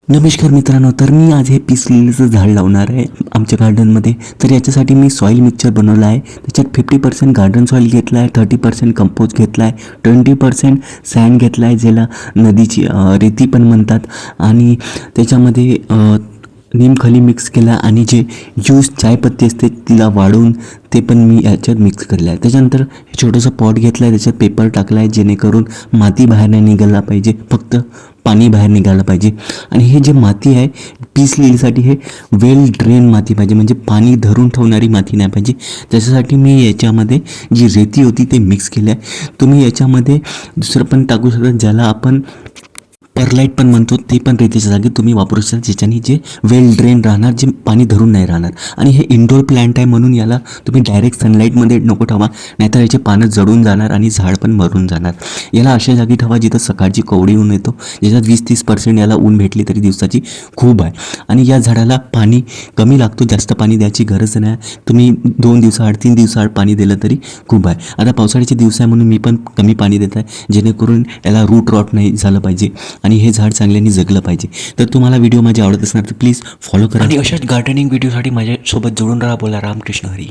नमस्कार मित्रांनो, तर मी आज हे पीस लिलीचं झाड लावणार आहे आमच्या गार्डनमध्ये. तर याच्यासाठी मी सॉईल मिक्सचर बनवलं आहे. त्याच्यात 50% गार्डन सॉईल घेतला आहे, 30% कंपोस्ट घेतला आहे, 20% सँड घेतला आहे, ज्याला नदीची रेती पण म्हणतात, आणि त्याच्यामध्ये निमखली मिक्स केला, आणि जे ज्यूस चायपत्ती असते तिला वाढवून ते पण मी याच्यात मिक्स केलं आहे. त्याच्यानंतर छोटंसं पॉट घेतलं आहे, त्याच्यात पेपर टाकला आहे, जेणेकरून माती बाहेर नाही निघायला पाहिजे, फक्त पाणी बाहेर निघालं पाहिजे. आणि हे जे माती आहे पीस लिलीसाठी हे वेल ड्रेन माती पाहिजे, म्हणजे पाणी धरून ठेवणारी माती नाही पाहिजे. त्याच्यासाठी मी याच्यामध्ये जी रेती होती ते मिक्स केलं आहे. तुम्ही याच्यामध्ये दुसरं पण टाकू शकता, ज्याला आपण परलाईट पण म्हणतो, ते पण रेतीच्या जागी तुम्ही वापरू शकता, ज्याच्याने जे वेल ड्रेन राहणार, जे पाणी धरून नाही राहणार. आणि हे इंडोर प्लांट आहे म्हणून याला तुम्ही डायरेक्ट सनलाईटमध्ये नको ठेवा, नाहीतर याचे पानं जळून जाणार आणि झाड पण मरून जाणार. याला अशा जागी ठेवा जिथं सकाळची कवडी ऊन येतो, ज्याच्यात 20-30% याला ऊन भेटली तरी दिवसाची खूप आहे. आणि या झाडाला पाणी कमी लागतो, जास्त पाणी द्यायची गरज नाही. तुम्ही 2 दिवसाआड 3 दिवसाआड पाणी दिलं तरी खूप आहे. आता पावसाळ्याचे दिवस आहे म्हणून मी पण कमी पाणी देत आहे, जेणेकरून याला रूट रॉट नाही झालं पाहिजे आणि हे झाड चांगल्याने जगलं पाहिजे. तर तुम्हाला व्हिडिओ माझे आवडत असणार तर प्लीज फॉलो करा, आणि अशाच गार्डनिंग व्हिडिओसाठी माझ्यासोबत जोडून राहा. बोला रामकृष्ण हरी.